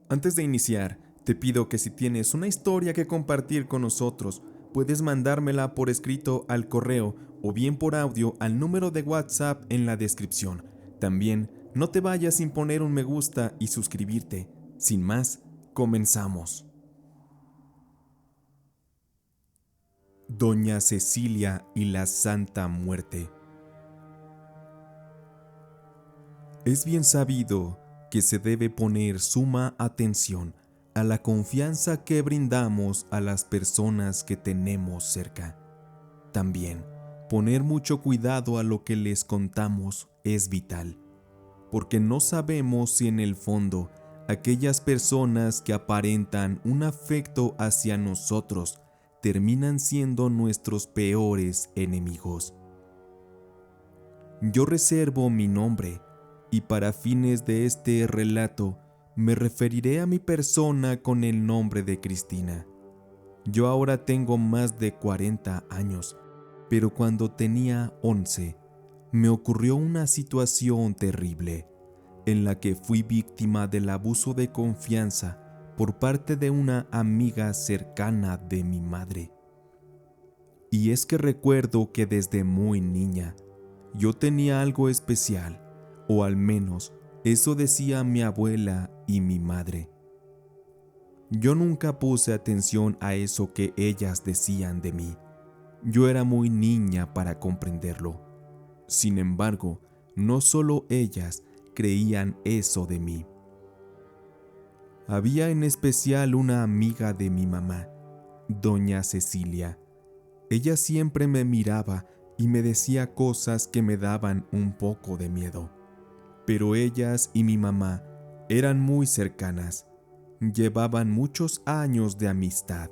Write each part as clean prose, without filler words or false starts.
Antes de iniciar, te pido que si tienes una historia que compartir con nosotros, puedes mandármela por escrito al correo o bien por audio al número de WhatsApp en la descripción. También, no te vayas sin poner un me gusta y suscribirte. Sin más, comenzamos. Doña Cecilia y la Santa Muerte. Es bien sabido que se debe poner suma atención a la confianza que brindamos a las personas que tenemos cerca. También, poner mucho cuidado a lo que les contamos es vital, porque no sabemos si en el fondo aquellas personas que aparentan un afecto hacia nosotros terminan siendo nuestros peores enemigos. Yo reservo mi nombre y para fines de este relato me referiré a mi persona con el nombre de Cristina. Yo ahora tengo más de 40 años, pero cuando tenía 11 me ocurrió una situación terrible en la que fui víctima del abuso de confianza por parte de una amiga cercana de mi madre. Y es que recuerdo que desde muy niña yo tenía algo especial, o al menos eso decía mi abuela y mi madre. Yo nunca puse atención a eso que ellas decían de mí. Yo era muy niña para comprenderlo. Sin embargo, no solo ellas creían eso de mí. Había en especial una amiga de mi mamá, doña Cecilia. Ella siempre me miraba y me decía cosas que me daban un poco de miedo. Pero ellas y mi mamá eran muy cercanas. Llevaban muchos años de amistad.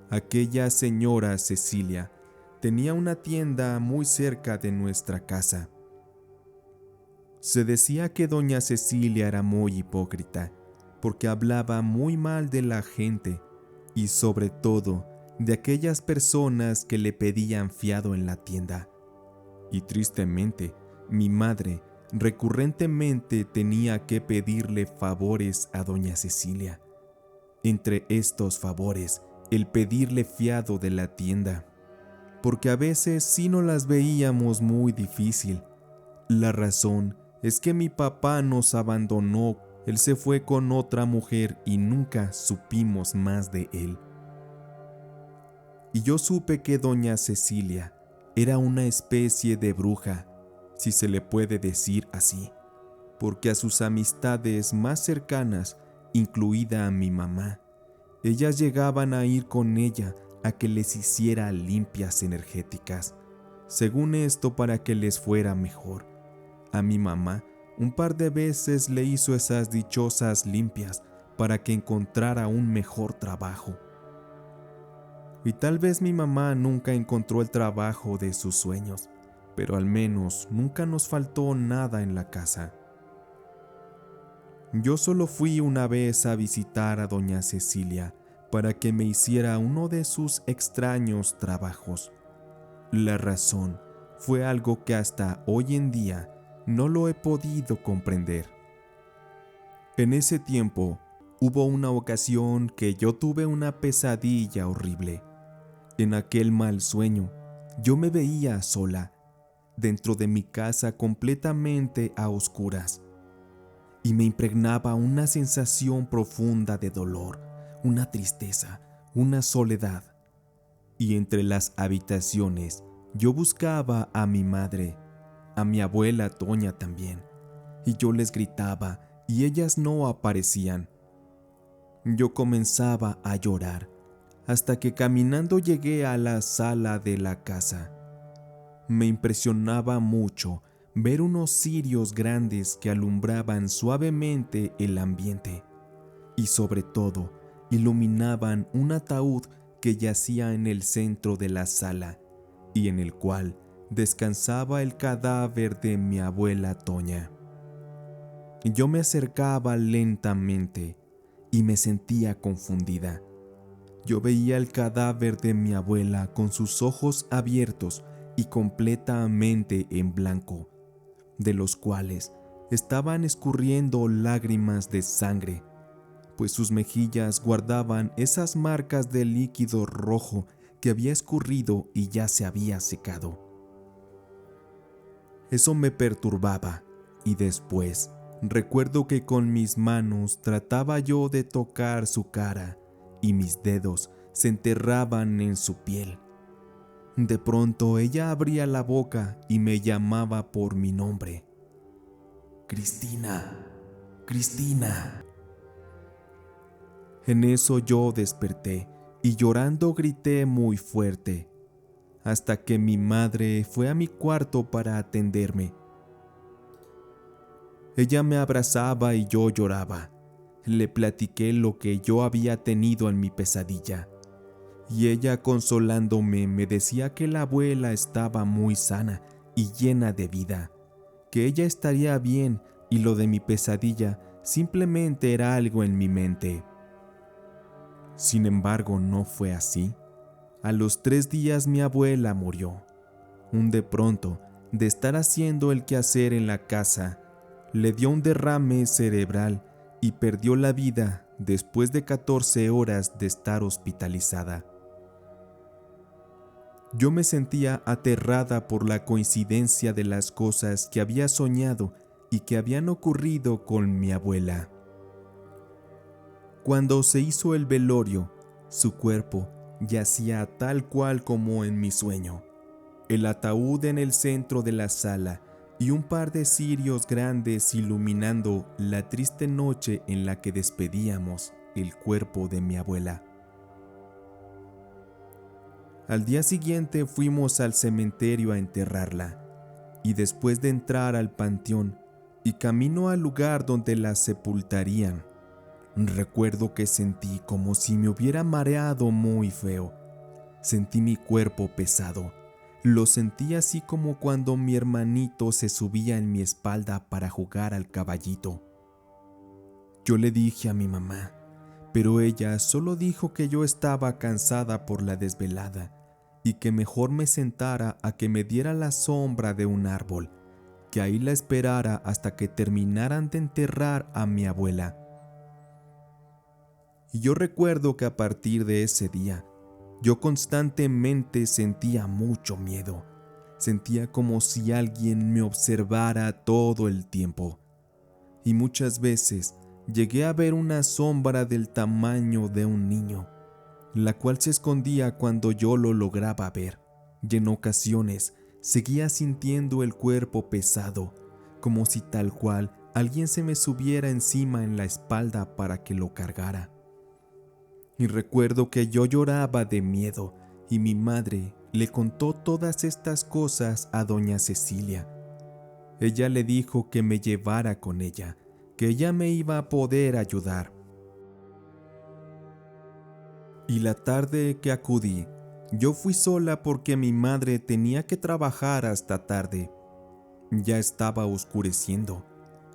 Aquella señora Cecilia tenía una tienda muy cerca de nuestra casa. Se decía que doña Cecilia era muy hipócrita, porque hablaba muy mal de la gente y sobre todo de aquellas personas que le pedían fiado en la tienda. Y tristemente, mi madre recurrentemente tenía que pedirle favores a doña Cecilia. Entre estos favores, el pedirle fiado de la tienda, porque a veces sí no las veíamos muy difícil. La razón es que mi papá nos abandonó, él se fue con otra mujer y nunca supimos más de él. Y yo supe que doña Cecilia era una especie de bruja, si se le puede decir así, porque a sus amistades más cercanas, incluida a mi mamá, ellas llegaban a ir con ella a que les hiciera limpias energéticas, según esto para que les fuera mejor. A mi mamá un par de veces le hizo esas dichosas limpias para que encontrara un mejor trabajo. Y tal vez mi mamá nunca encontró el trabajo de sus sueños, pero al menos nunca nos faltó nada en la casa. Yo solo fui una vez a visitar a doña Cecilia para que me hiciera uno de sus extraños trabajos. La razón fue algo que hasta hoy en día no lo he podido comprender. En ese tiempo, hubo una ocasión que yo tuve una pesadilla horrible. En aquel mal sueño, yo me veía sola, dentro de mi casa completamente a oscuras, y me impregnaba una sensación profunda de dolor, una tristeza, una soledad. Y entre las habitaciones, yo buscaba a mi madre, a mi abuela Toña también, y yo les gritaba y ellas no aparecían. Yo comenzaba a llorar, hasta que caminando llegué a la sala de la casa. Me impresionaba mucho ver unos cirios grandes que alumbraban suavemente el ambiente y sobre todo iluminaban un ataúd que yacía en el centro de la sala y en el cual descansaba el cadáver de mi abuela Toña. Yo me acercaba lentamente y me sentía confundida. Yo veía el cadáver de mi abuela con sus ojos abiertos y completamente en blanco, de los cuales estaban escurriendo lágrimas de sangre, pues sus mejillas guardaban esas marcas de líquido rojo que había escurrido y ya se había secado. Eso me perturbaba, y después recuerdo que con mis manos trataba yo de tocar su cara y mis dedos se enterraban en su piel. De pronto ella abría la boca y me llamaba por mi nombre. Cristina, Cristina. En eso yo desperté y llorando grité muy fuerte, hasta que mi madre fue a mi cuarto para atenderme. Ella me abrazaba y yo lloraba. Le platiqué lo que yo había tenido en mi pesadilla, y ella consolándome me decía que la abuela estaba muy sana y llena de vida, que ella estaría bien y lo de mi pesadilla simplemente era algo en mi mente. Sin embargo, no fue así. A los 3 días mi abuela murió. De pronto, de estar haciendo el quehacer en la casa, le dio un derrame cerebral y perdió la vida después de 14 horas de estar hospitalizada. Yo me sentía aterrada por la coincidencia de las cosas que había soñado y que habían ocurrido con mi abuela. Cuando se hizo el velorio, su cuerpo yacía tal cual como en mi sueño. El ataúd en el centro de la sala y un par de cirios grandes iluminando la triste noche en la que despedíamos el cuerpo de mi abuela. Al día siguiente fuimos al cementerio a enterrarla, y después de entrar al panteón y camino al lugar donde la sepultarían, recuerdo que sentí como si me hubiera mareado muy feo. Sentí mi cuerpo pesado. Lo sentí así como cuando mi hermanito se subía en mi espalda para jugar al caballito. Yo le dije a mi mamá, pero ella solo dijo que yo estaba cansada por la desvelada y que mejor me sentara a que me diera la sombra de un árbol, que ahí la esperara hasta que terminaran de enterrar a mi abuela. Y yo recuerdo que a partir de ese día, yo constantemente sentía mucho miedo. Sentía como si alguien me observara todo el tiempo. Y muchas veces llegué a ver una sombra del tamaño de un niño, la cual se escondía cuando yo lo lograba ver. Y en ocasiones seguía sintiendo el cuerpo pesado, como si tal cual alguien se me subiera encima en la espalda para que lo cargara. Y recuerdo que yo lloraba de miedo y mi madre le contó todas estas cosas a doña Cecilia. Ella le dijo que me llevara con ella, que ella me iba a poder ayudar. Y la tarde que acudí, yo fui sola porque mi madre tenía que trabajar hasta tarde. Ya estaba oscureciendo,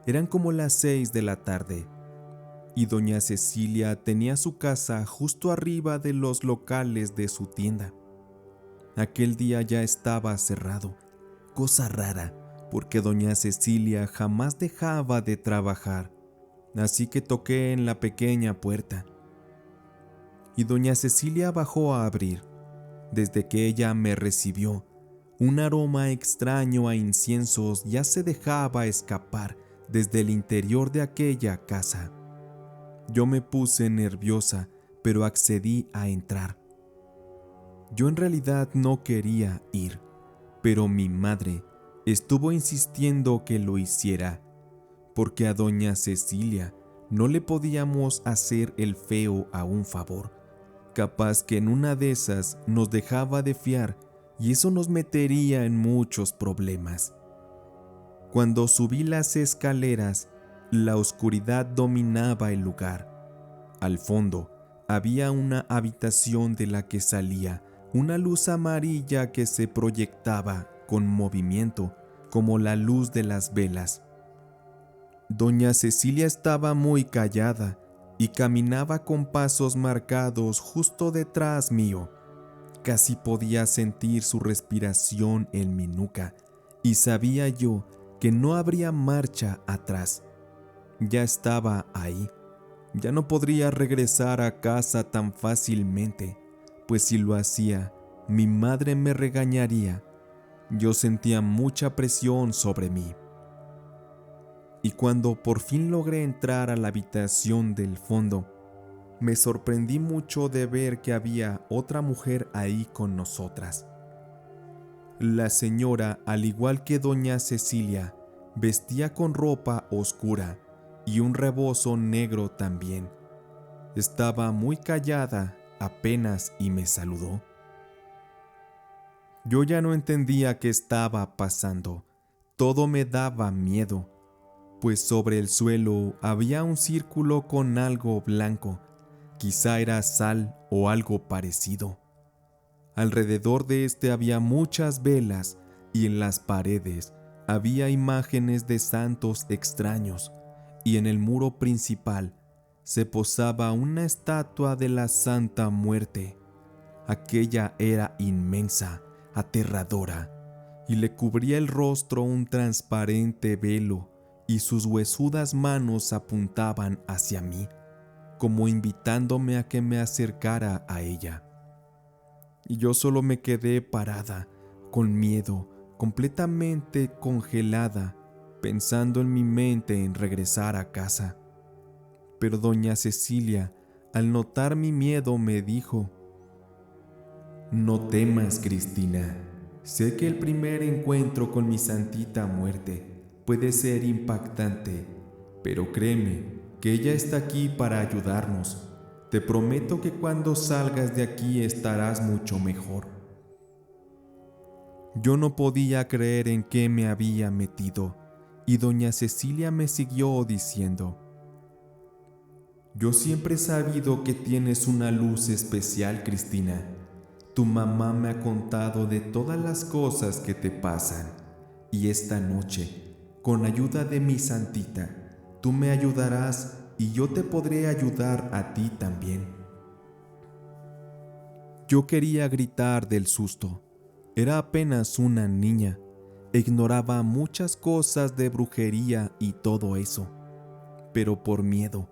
eran como las 6 de la tarde. Y doña Cecilia tenía su casa justo arriba de los locales de su tienda. Aquel día ya estaba cerrado, cosa rara, porque doña Cecilia jamás dejaba de trabajar, así que toqué en la pequeña puerta. Y doña Cecilia bajó a abrir. Desde que ella me recibió, un aroma extraño a inciensos ya se dejaba escapar desde el interior de aquella casa. Yo me puse nerviosa, pero accedí a entrar. Yo en realidad no quería ir, pero mi madre estuvo insistiendo que lo hiciera, porque a doña Cecilia no le podíamos hacer el feo a un favor. Capaz que en una de esas nos dejaba de fiar y eso nos metería en muchos problemas. Cuando subí las escaleras, la oscuridad dominaba el lugar. Al fondo había una habitación de la que salía una luz amarilla que se proyectaba con movimiento como la luz de las velas. Doña Cecilia estaba muy callada y caminaba con pasos marcados justo detrás mío. Casi podía sentir su respiración en mi nuca y sabía yo que no habría marcha atrás. Ya estaba ahí, Ya no podría regresar a casa tan fácilmente, pues si lo hacía, mi madre me regañaría. Yo sentía mucha presión sobre mí. Y cuando por fin logré entrar a la habitación del fondo, me sorprendí mucho de ver que había otra mujer ahí con nosotras. La señora, al igual que doña Cecilia, vestía con ropa oscura y un rebozo negro también. Estaba muy callada apenas y me saludó. Yo ya no entendía qué estaba pasando. Todo me daba miedo, pues sobre el suelo había un círculo con algo blanco. Quizá era sal o algo parecido. Alrededor de este había muchas velas y en las paredes había imágenes de santos extraños, y en el muro principal se posaba una estatua de la Santa Muerte. Aquella era inmensa, aterradora, y le cubría el rostro un transparente velo, y sus huesudas manos apuntaban hacia mí, como invitándome a que me acercara a ella. Y yo solo me quedé parada, con miedo, completamente congelada, pensando en mi mente en regresar a casa. Pero doña Cecilia, al notar mi miedo, me dijo: «No temas, Cristina. Sé que el primer encuentro con mi Santita Muerte puede ser impactante, pero créeme que ella está aquí para ayudarnos. Te prometo que cuando salgas de aquí estarás mucho mejor». Yo no podía creer en qué me había metido, y doña Cecilia me siguió diciendo: «Yo siempre he sabido que tienes una luz especial, Cristina. Tu mamá me ha contado de todas las cosas que te pasan, y esta noche, con ayuda de mi Santita, tú me ayudarás y yo te podré ayudar a ti también». Yo quería gritar del susto. Era apenas una niña. Ignoraba muchas cosas de brujería y todo eso. Pero por miedo,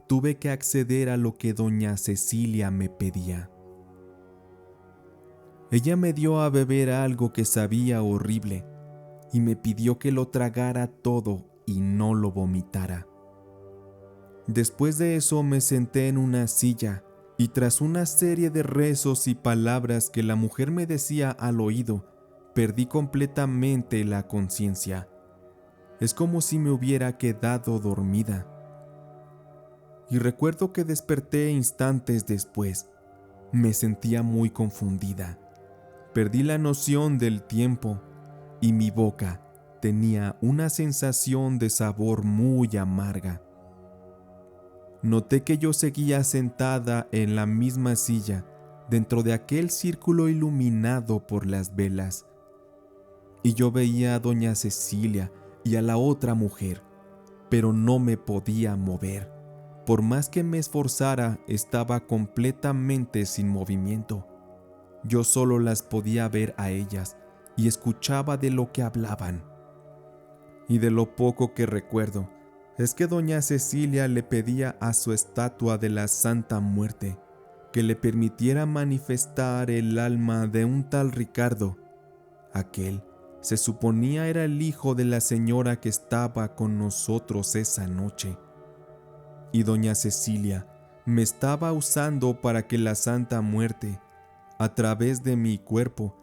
tuve que acceder a lo que doña Cecilia me pedía. Ella me dio a beber algo que sabía horrible y me pidió que lo tragara todo y no lo vomitara. Después de eso me senté en una silla y tras una serie de rezos y palabras que la mujer me decía al oído, perdí completamente la conciencia. Es como si me hubiera quedado dormida. Y recuerdo que desperté instantes después. Me sentía muy confundida. Perdí la noción del tiempo y mi boca tenía una sensación de sabor muy amarga. Noté que yo seguía sentada en la misma silla, dentro de aquel círculo iluminado por las velas. Y yo veía a doña Cecilia y a la otra mujer, pero no me podía mover. Por más que me esforzara, estaba completamente sin movimiento. Yo solo las podía ver a ellas y escuchaba de lo que hablaban. Y de lo poco que recuerdo, es que doña Cecilia le pedía a su estatua de la Santa Muerte que le permitiera manifestar el alma de un tal Ricardo. Aquel se suponía era el hijo de la señora que estaba con nosotros esa noche. Y doña Cecilia me estaba usando para que la Santa Muerte, a través de mi cuerpo,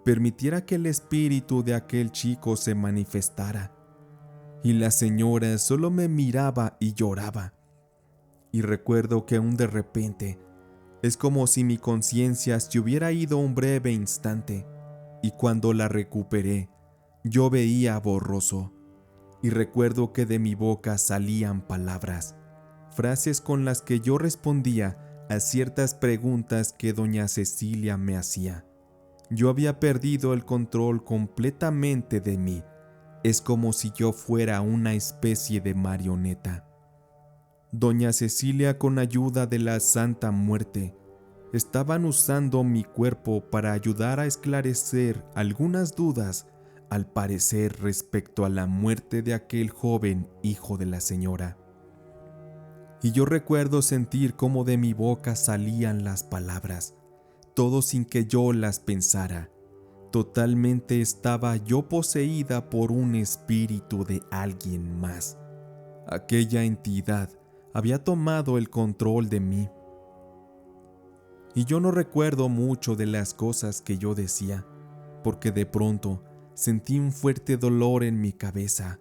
permitiera que el espíritu de aquel chico se manifestara. Y la señora solo me miraba y lloraba. Y recuerdo que aún de repente, es como si mi conciencia se hubiera ido un breve instante, y cuando la recuperé, yo veía borroso. Y recuerdo que de mi boca salían palabras, frases con las que yo respondía a ciertas preguntas que doña Cecilia me hacía. Yo había perdido el control completamente de mí. Es como si yo fuera una especie de marioneta. Doña Cecilia, con ayuda de la Santa Muerte, estaban usando mi cuerpo para ayudar a esclarecer algunas dudas, al parecer respecto a la muerte de aquel joven hijo de la señora. Y yo recuerdo sentir cómo de mi boca salían las palabras, todo sin que yo las pensara. Totalmente estaba yo poseída por un espíritu de alguien más. Aquella entidad había tomado el control de mí. Y yo no recuerdo mucho de las cosas que yo decía, porque de pronto sentí un fuerte dolor en mi cabeza,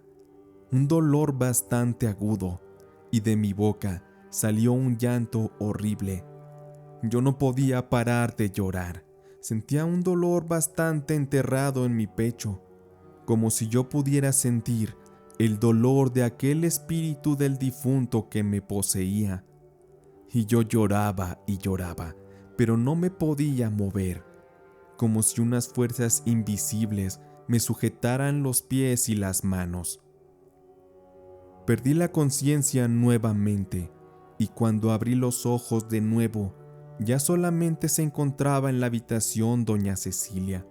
un dolor bastante agudo, y de mi boca salió un llanto horrible. Yo no podía parar de llorar. Sentía un dolor bastante enterrado en mi pecho, como si yo pudiera sentir el dolor de aquel espíritu del difunto que me poseía. Y yo lloraba y lloraba, pero no me podía mover, como si unas fuerzas invisibles me sujetaran los pies y las manos. Perdí la conciencia nuevamente, y cuando abrí los ojos de nuevo, ya solamente se encontraba en la habitación doña Cecilia.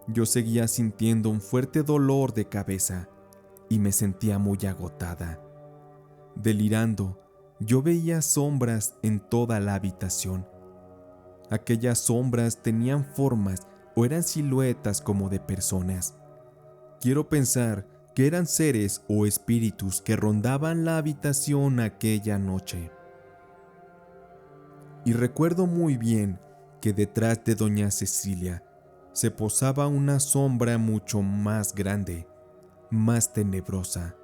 Yo seguía sintiendo un fuerte dolor de cabeza y me sentía muy agotada. Delirando, yo veía sombras en toda la habitación. Aquellas sombras tenían formas o eran siluetas como de personas. Quiero pensar que eran seres o espíritus que rondaban la habitación aquella noche. Y recuerdo muy bien que detrás de doña Cecilia se posaba una sombra mucho más grande, más tenebrosa,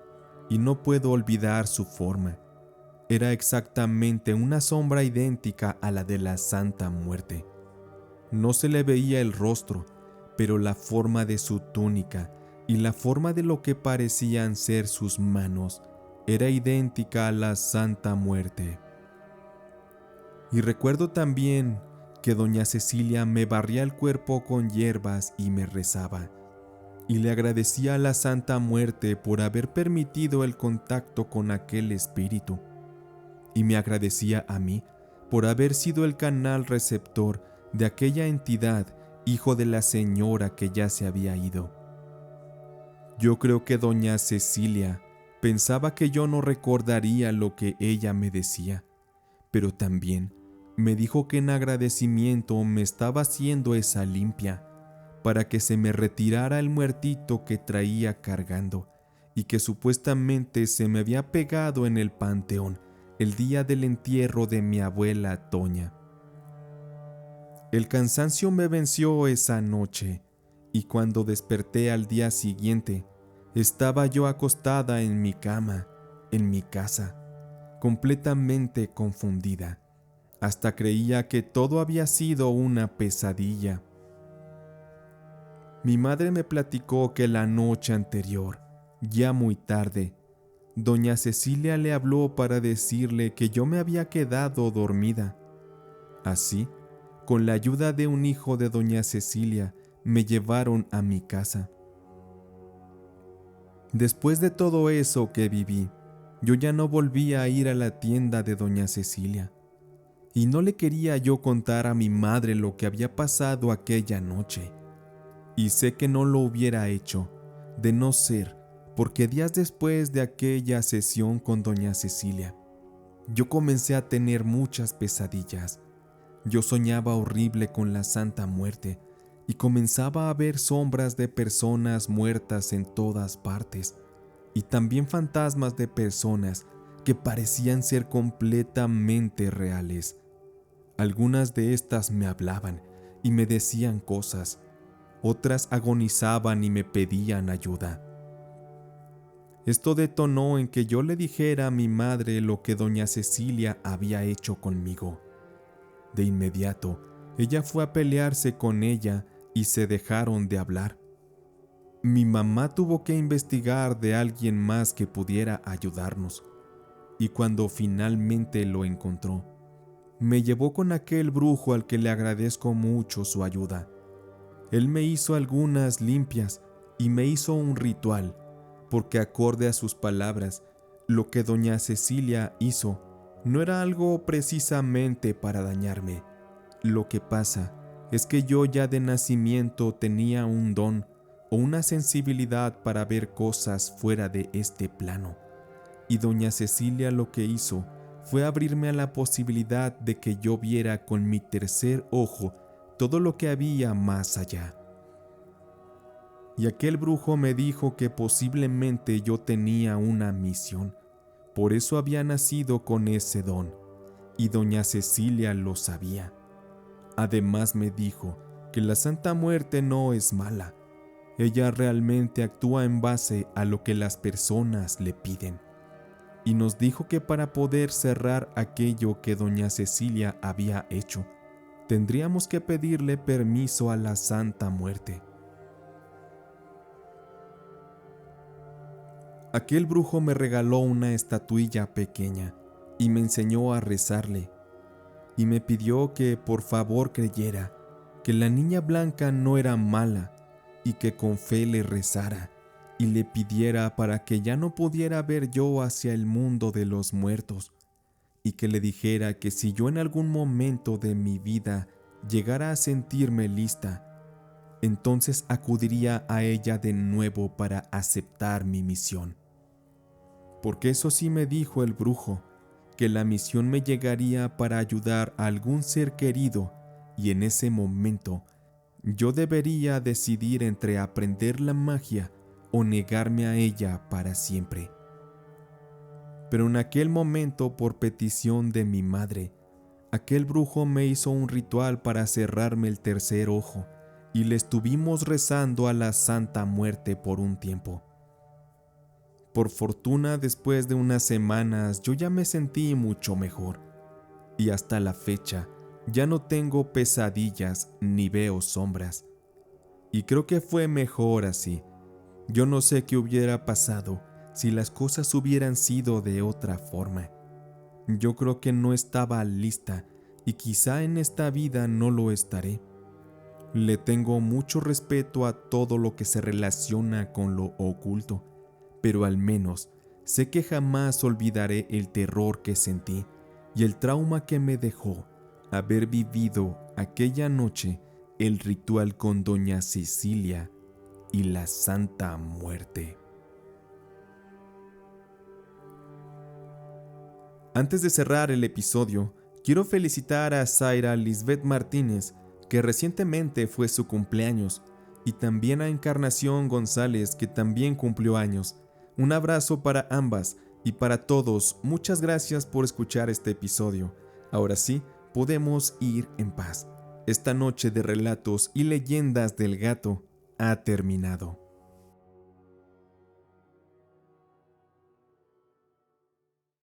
y no puedo olvidar su forma. Era exactamente una sombra idéntica a la de la Santa Muerte. No se le veía el rostro, pero la forma de su túnica y la forma de lo que parecían ser sus manos era idéntica a la Santa Muerte. Y recuerdo también que doña Cecilia me barría el cuerpo con hierbas y me rezaba, y le agradecía a la Santa Muerte por haber permitido el contacto con aquel espíritu, y me agradecía a mí por haber sido el canal receptor de aquella entidad, hijo de la señora que ya se había ido. Yo creo que doña Cecilia pensaba que yo no recordaría lo que ella me decía, pero también me dijo que en agradecimiento me estaba haciendo esa limpia para que se me retirara el muertito que traía cargando y que supuestamente se me había pegado en el panteón el día del entierro de mi abuela Toña. El cansancio me venció esa noche y cuando desperté al día siguiente, estaba yo acostada en mi cama, en mi casa, completamente confundida. Hasta creía que todo había sido una pesadilla. Mi madre me platicó que la noche anterior, ya muy tarde, doña Cecilia le habló para decirle que yo me había quedado dormida. Así, con la ayuda de un hijo de doña Cecilia, me llevaron a mi casa. Después de todo eso que viví, yo ya no volvía a ir a la tienda de doña Cecilia. Y no le quería yo contar a mi madre lo que había pasado aquella noche. Y sé que no lo hubiera hecho, de no ser porque días después de aquella sesión con doña Cecilia, yo comencé a tener muchas pesadillas. Yo soñaba horrible con la Santa Muerte y comenzaba a ver sombras de personas muertas en todas partes y también fantasmas de personas que parecían ser completamente reales. Algunas de estas me hablaban y me decían cosas, otras agonizaban y me pedían ayuda. Esto detonó en que yo le dijera a mi madre lo que doña Cecilia había hecho conmigo. De inmediato, ella fue a pelearse con ella y se dejaron de hablar. Mi mamá tuvo que investigar de alguien más que pudiera ayudarnos, y cuando finalmente lo encontró, me llevó con aquel brujo al que le agradezco mucho su ayuda. Él me hizo algunas limpias y me hizo un ritual, porque acorde a sus palabras, lo que doña Cecilia hizo no era algo precisamente para dañarme. Lo que pasa es que yo ya de nacimiento tenía un don o una sensibilidad para ver cosas fuera de este plano, y doña Cecilia lo que hizo fue abrirme a la posibilidad de que yo viera con mi tercer ojo todo lo que había más allá. Y aquel brujo me dijo que posiblemente yo tenía una misión, por eso había nacido con ese don, y doña Cecilia lo sabía. Además me dijo que la Santa Muerte no es mala, ella realmente actúa en base a lo que las personas le piden. Y nos dijo que para poder cerrar aquello que doña Cecilia había hecho, tendríamos que pedirle permiso a la Santa Muerte. Aquel brujo me regaló una estatuilla pequeña y me enseñó a rezarle, y me pidió que por favor creyera que la niña blanca no era mala y que con fe le rezara y le pidiera para que ya no pudiera ver yo hacia el mundo de los muertos, y que le dijera que si yo en algún momento de mi vida llegara a sentirme lista, entonces acudiría a ella de nuevo para aceptar mi misión. Porque eso sí me dijo el brujo, que la misión me llegaría para ayudar a algún ser querido, y en ese momento yo debería decidir entre aprender la magia o negarme a ella para siempre. Pero en aquel momento, por petición de mi madre, aquel brujo me hizo un ritual para cerrarme el tercer ojo, y le estuvimos rezando a la Santa Muerte por un tiempo. Por fortuna, después de unas semanas yo ya me sentí mucho mejor, y hasta la fecha ya no tengo pesadillas ni veo sombras. Y creo que fue mejor así. Yo no sé qué hubiera pasado si las cosas hubieran sido de otra forma. Yo creo que no estaba lista y quizá en esta vida no lo estaré. Le tengo mucho respeto a todo lo que se relaciona con lo oculto, pero al menos sé que jamás olvidaré el terror que sentí y el trauma que me dejó haber vivido aquella noche el ritual con doña Cecilia y la Santa Muerte. Antes de cerrar el episodio, quiero felicitar a Zaira Lisbeth Martínez, que recientemente fue su cumpleaños, y también a Encarnación González, que también cumplió años. Un abrazo para ambas y para todos, muchas gracias por escuchar este episodio. Ahora sí, podemos ir en paz. Esta noche de relatos y leyendas del gato ha terminado.